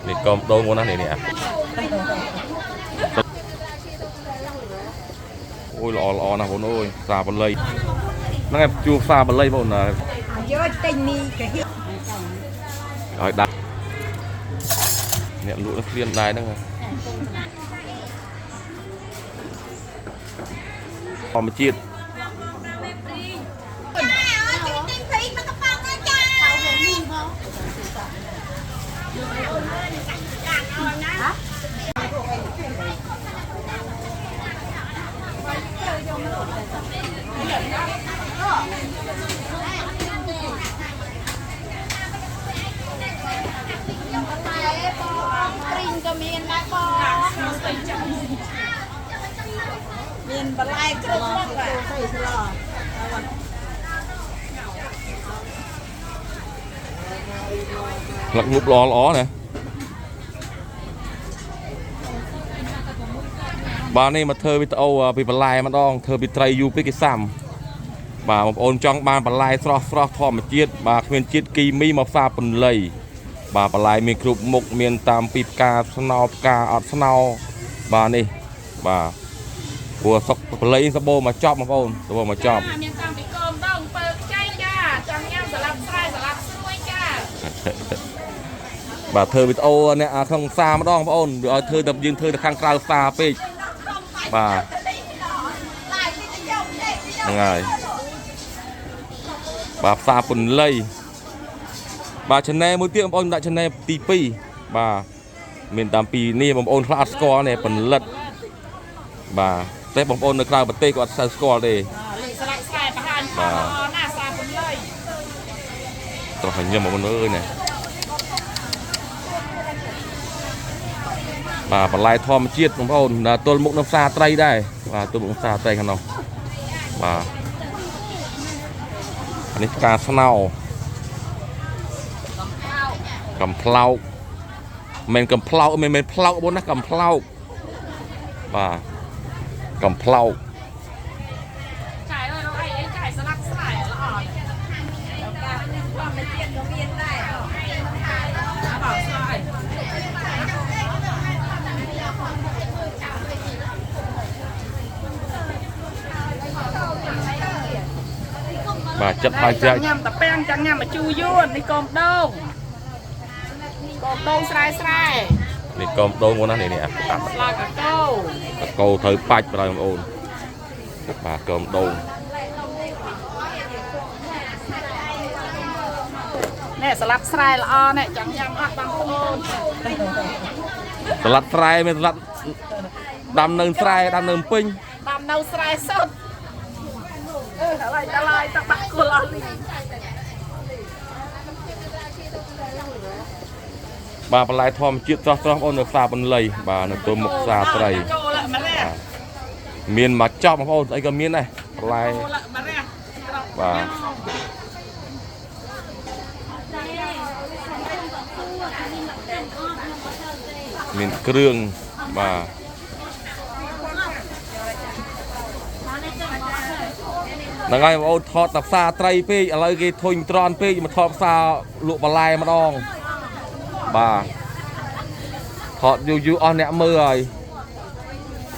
นี่กลมโดนหมดนะนี่โอ้ยรอนะผมโอ้ยซาบเลยนั่งไงจูซาบเลยผมนะเยอะเต็มนี่แกฮิตดักเนี่ยลูกนักเรียนได้นั่งไงพอมาจีดមានបន្លែគ្រប់មុខបាទหลักงุบล้อเนี่ยบ้านนี้มาเธอไปเอาไปปลายมันต้องเธอไปไตรยูไปกิซ้ำบ่าโอนจ้องบ้านปลายฟรอทอมาจีดบ่าเมียนจีดกีมีมาฟาปนเลยบ่าปลายมีกรุบมุกเมียนตามปีกาสนอกาอดสนอบ้านนี้บ่าบัวสกเลยสะโบมาจอบมาโอนสะโบมาจอบบ่าเธอไปโอเนี่ยข้างซามาดองมาโอนเดี๋ยวเธอดับยืนเธอข้างกลางซาไปบ่ายังไงบ่าซาปนเลยบ่าชนะมือเตี้ยมาโอนได้ชนะตีปีบ่าเมียนตามปีนี่มาโอนคลาสกอร์เนี่ยปนเล็ดบ่าแต่บางคนในคราวประเทศก็ใส่สกอร์เลยตัวหันยมมันเลยเนี่ยบ่าปลายทอมเจี๊ยดของพระองค์ตัวมุกน้ำซาไตรได้บ่าตัวมุกน้ำซาไตรกันเนาะบ่าอันนี้การสนาวกำเพลาเมนกำเพลาเมนเพลาบนนะกำเพลาบ่ากำเพลาบ่าจับไปจับញ៉ាំតែប៉ាំងចាំញ៉ាំមកជូរយួននេះកូនដូងស្រែนี่กลมโดนหมดนะนี่ស្លាកកោโกเธอปัดไปเลยโอนบ่ากลมโดนនេះสลัดស្រែល្អនេះចាំញ៉ាំអត់បងប្អូនสลัดស្រែមានสลัดដាំនៅស្រែដាំនៅពេញដាំនៅស្រែសុទ្ធហើយតឡាយតបាក់គល់អស់នេះบ่าปลายทอมជាតិស្រស់អូននៅផ្សារបន្លៃបាទនៅទៅមុខផ្សារត្រីមានមកចប់បងប្អូនអីក៏មានដែរបន្លែបាទមានគ្រឿងបាទហ្នឹងហើយបងប្អូនថតតែផ្សារត្រីពេកឥឡូវគេធុញត្រន់ពេកមកថតផ្សារលក់បន្លែម្ដងបាទថតយូរអស់អ្នកមើលហើយ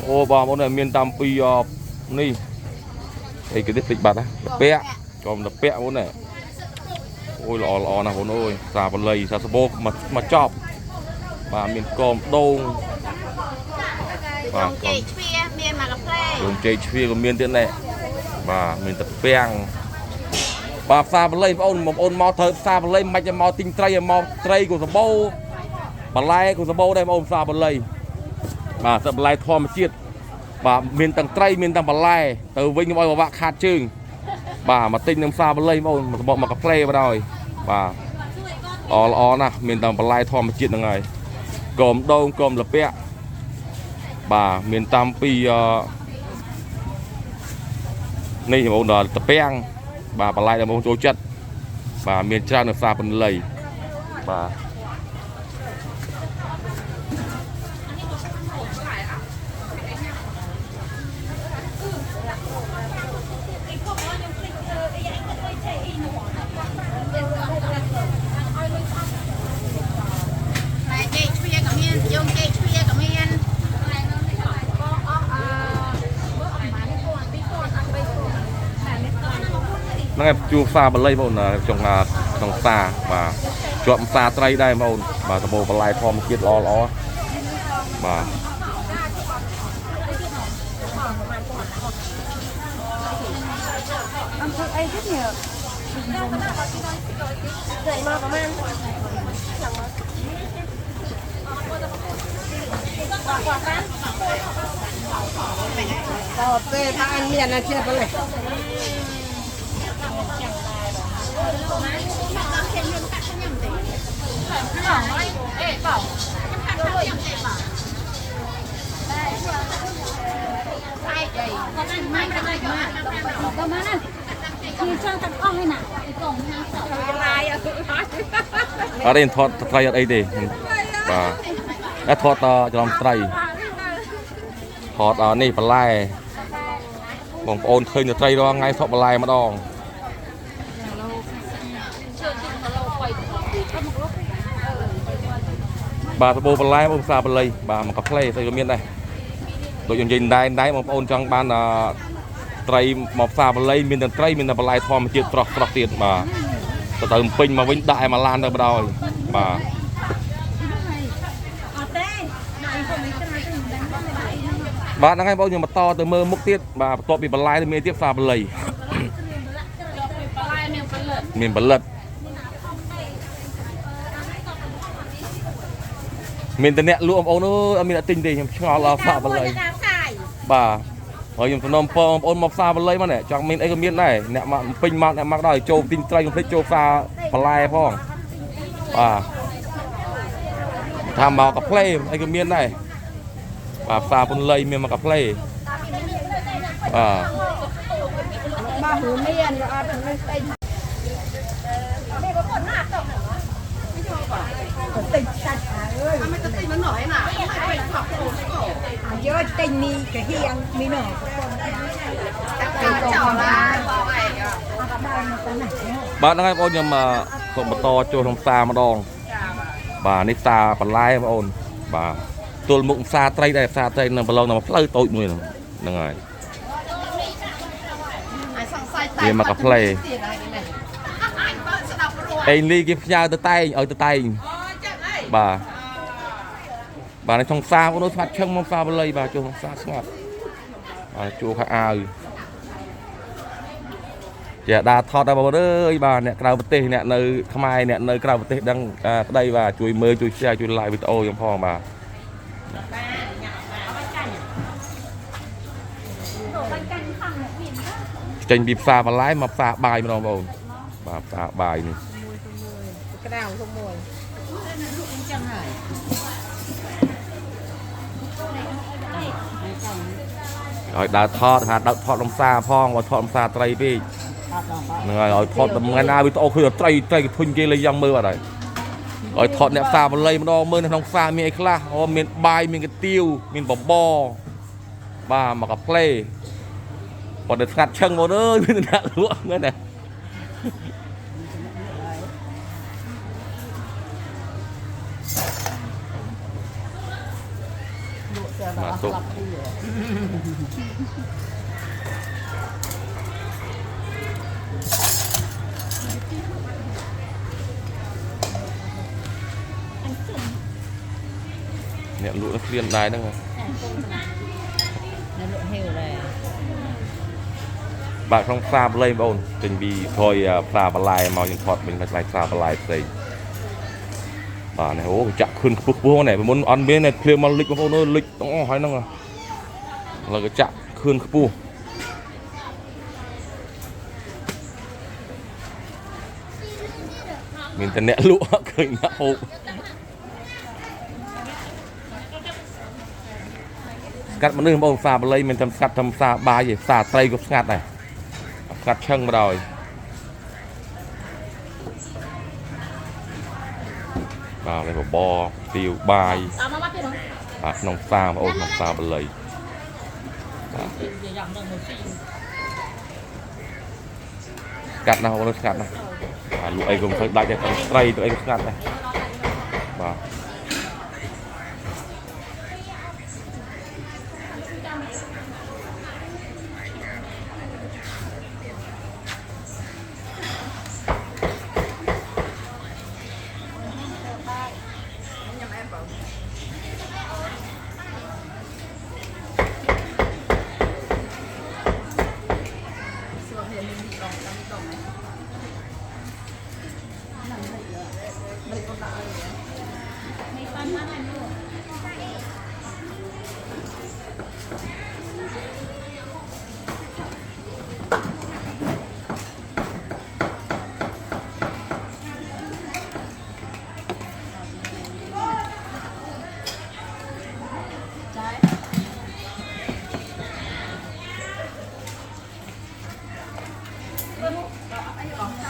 អូបងប្អូនមានតាមពីនេះអីគេនេះភ្លេចបាត់ណាពាក់ចំតាពាក់បងប្អូននេះអូយល្អណាស់បងប្អូនអើយសាបល័យសាសបោមកចប់បាទមានកមដូងបាទចេកជ្វាមានមកកាហ្វេរោងចេកជ្វាក៏មានទៀតដែរបាទមានតាពាំងបាទផ្សារបល័យបងប្អូនមកធ្វើផ្សារបល័យមិនចាំមកទិញត្រីមកត្រីក៏សបោបន្លែក៏សបោដែរបងប្អូនផ្សារបល័យបាទសបន្លែធម្មជាតិបាទមានទាំងត្រីមានទាំងបន្លែទៅវិញខ្ញុំឲ្យបបាក់ខាតជើងបាទមកទិញនឹងផ្សារបល័យបងប្អូនសបោមកកាហ្វេបណ្ដោយបាទល្អណាស់មានទាំងបន្លែធម្មជាតិហ្នឹងហើយកមដូងកមលពាក់បាទមានតាមពីនេះបងប្អូនដល់តាពាំងបាទបន្លែដែលបងចូលចិត្តបាទមានច្រើននៅផ្សារបន្លៃបាទចេកជ្វា ហ្នឹងឯងជួសាបល័យបងចុងក្នុងសាបាទជាប់សាត្រីដែរបងបាទតបោបន្លែធម្មជាតិល្អល្អបាទអំពើអីទៀតញ៉ាំដេកមកប្រហែលដល់ពេលថាអញមានអាជាបលិអត់ទេថតត្រីអត់អីទេបាទតែថតច្រឡំត្រីថតនេះបន្លែបងប្អូនឃើញត្រីរាល់ថ្ងៃថតបន្លែម្ដងបាទតបោបន្លែបងផ្សារបន្លៃបាទមកកាផ្លេស្អីក៏មានដែរដូចយើងនិយាយដែរបងប្អូនចង់បានត្រីមកផ្សារបន្លៃមានតែត្រីមានតែបន្លែធម្មជាតិស្រស់ទៀតបាទទៅពេញមកវិញដាក់ឲ្យមកឡានទៅបដ ாய் បាទបាទហ្នឹងហើយបងខ្ញុំបន្តទៅមើលមុខទៀតបាទបន្ទាប់ពីបន្លែទៅមានទៀតផ្សារបន្លៃមានផលិតមានតែអ្នកលក់បងប្អូនអើយអត់មានអ្នកទិញទេខ្ញុំឆ្ងល់ដល់ផ្សារបល័យបាទហើយខ្ញុំសំណូមពរបងប្អូនមកផ្សារបល័យមកនេះចង់មានអីក៏មានដែរអ្នកមកពេញមកអ្នកមកដល់ចូលទិញត្រីកុំភ្លេចចូលផ្សារបន្លែផងបាទថាមកកាផ្លេអីក៏មានដែរបាទផ្សារពន្លៃមានមកកាផ្លេបាទហូមានអត់នឹងស្អីនេះក៏គាត់ណាស់ទៅតិចសាច់អើយមិនតិចមិនណយណាមិនខប់ខ្លួនក៏យកតិចនេះក៏ហៀងមីណោបាទហ្នឹងហើយបងខ្ញុំសូមបន្តចូលក្នុងផ្សារម្ដងបាទនេះផ្សារបន្លែបងប្អូនបាទទល់មុខផ្សារត្រីដែរផ្សារត្រីនៅប្រឡងនៅផ្លូវតូចមួយហ្នឹងហើយវាមកកាផ្លេអេងលីគេផ្ញើទៅតែងឲ្យទៅតែងបាទនៅក្នុងផ្សារបងស្ងាត់ឈឹងមកផ្សារបល័យបាទចូលក្នុងផ្សារស្ងាត់បាទជួខោអាវជាដាថតដល់បងអើយបាទអ្នកក្រៅប្រទេសអ្នកនៅខ្មែរអ្នកនៅក្រៅប្រទេសដឹងក្តីបាទជួយមើលជួយ share ជួយ like វីដេអូខ្ញុំផងបាទចេញពីផ្សារបន្លែមកផ្សារបាយម្ដងបងប្អូនបាទផ្សារបាយនេះក្តៅទៅមួយអញ្ចឹងហើយឲ្យដើរថតថាដើរថតលំសាផងឲ្យថតលំសាត្រីពេកហ្នឹងហើយឲ្យថតថ្ងៃណាវីដេអូឃើញត្រីធុញគេលេងយ៉ាងមើលអត់ហើយឲ្យថតអ្នកផ្សារបន្លៃម្ដងមើលនៅក្នុងផ្សារមានអីខ្លះអូមានបាយមានកាទៀវមានបបរបាទមកកាផ្លេប៉ុន្តែស្ងាត់ឈឹងមកអើយមានអ្នកលក់ហ្នឹងណាមកសុកអ្នកលក់គ្រានដែរហ្នឹងអ្នកលក់ហេវដែរបាទក្នុងផ្សារបន្លែបងប្អូនចេញពីថយផ្សារបន្លែមកយើងថតវិញផ្សារបន្លែផ្សេងបាទនេះអូចាក់ខឿនខ្ពស់នេះមុនអត់មានភ្លាមមកលិចបងប្អូនអើយលិចទាំងអស់ហើយហ្នឹងឥឡូវក៏ចាក់ខឿនខ្ពស់មានតែអ្នកលក់ឃើញអ្នកហូបស្កាត់មនុស្សបងផ្សារបន្លែមានតែស្កាត់តែផ្សារបាយទេផ្សារត្រីក៏ស្ងាត់ដែរស្កាត់ឈឹងមកដល់បាទលេបបទាវបាយបាទក្នុងផ្សារបងប្អូនក្នុងផ្សារបន្លែស្កាត់ណាស់បងប្អូនស្កាត់ណាស់បាទលក់អីក៏មិនឃើញដាច់ដែរត្រីទៅអីក៏ស្ងាត់ដែរបាទ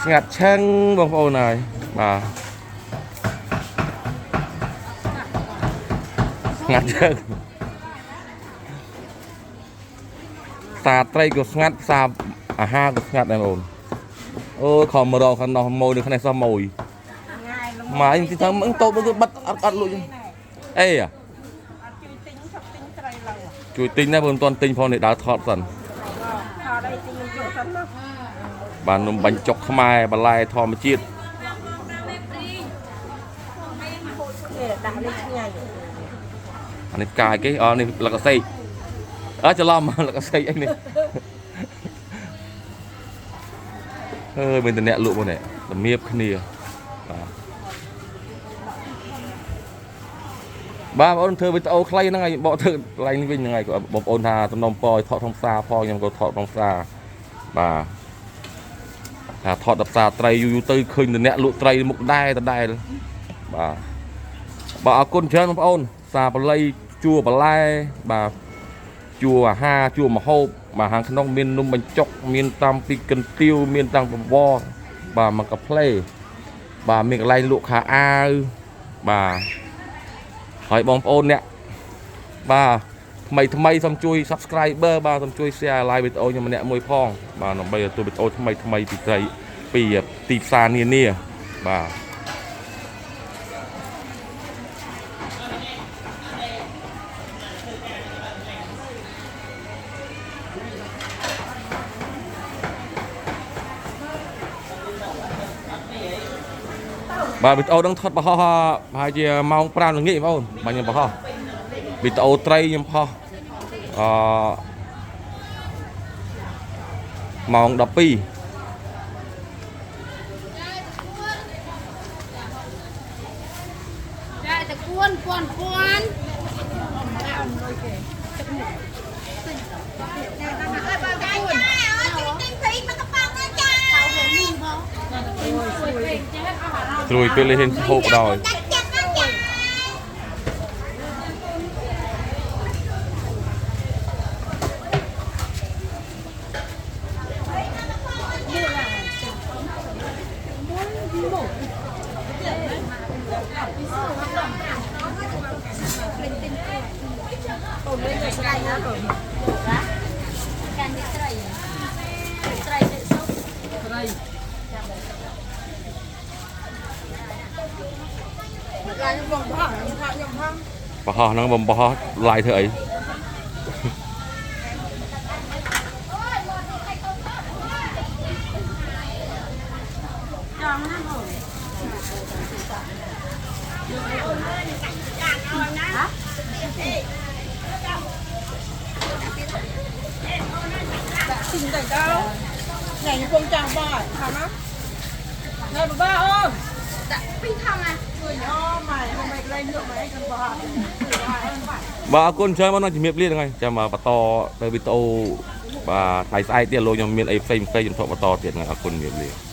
ស្ងាត់ឆឹងបងប្អូនហើយបាទស្ងាត់ឆឹងផ្សារត្រីក៏ស្ងាត់ផ្សារអាហារក៏ស្ងាត់ដែរបងប្អូនអូយខំមករកខាងនោះម៉ួយនៅខាងនេះសោះម៉ួយម៉ាយទីថាមិនតូបទៅបាត់អត់លុយអេជួយទិញដែរបើមិនទាន់ទិញផងនេះដើរថតសិនបាននំបាញ់ចុកខ្មែរបន្លែធម្មជាតិអានេះកាយគេនេះលកសេកច្រឡំលកសេកអីនេះអើយមានតែអ្នកលក់មកនេះតម្រៀបគ្នាបាទបងប្អូនធ្វើវីដេអូខ្លីហ្នឹងហើយបកធ្វើកន្លែងនេះវិញហ្នឹងហើយបងប្អូនថាតំណពរថតក្នុងផ្សារផងខ្ញុំក៏ថតក្នុងផ្សារបាទថាថតដល់ផ្សារត្រីយូរទៅឃើញតែអ្នកលក់ត្រីមុខដែរបាទអរគុណច្រើនបងប្អូនផ្សារបល័យជួបន្លែបាទជួអាហារជួម្ហូបបាទខាងក្នុងមាននំបញ្ចុកមានតាមពីកន្ទាវមានតាមបបរបាទមកកាផ្លេបាទមានកន្លែងលក់ខោអាវបាទហើយបងប្អូនអ្នកបាទថ្មីសូមជួយ Subscriber បាទសូមជួយ Share Like វីដេអូខ្ញុំម្នាក់មួយផងបាទដើម្បីទទួលវីដេអូថ្មីពីត្រីពីទីផ្សារនានាបាទបាទវីដេអូនឹងថតបង្ហោះប្រហែលជាម៉ោង 5 ល្ងាចបងប្អូនបាទខ្ញុំបង្ហោះវីដេអូត្រីខ្ញុំបង្ហោះម៉ោង 12ចាតគួនពាន់ស្រួយពេលលេងហូបដល់បង្ហោះហ្នឹងបំបង្ហោះ live ធ្វើអីngày như con chàng bò thằng á ngày bà ba ơi pin thằng này người nhỏ mày hôm nay lên được mày con bò បាទអរគុណច្រើនមកនឹងជំរាបលាហ្នឹងហើយចាំបន្តទៅវីដេអូបាទថ្ងៃស្អែកទៀតលោកខ្ញុំមានអីផ្សេងខ្ញុំធ្វើបន្តទៀតហ្នឹងអរគុណជំរាបលា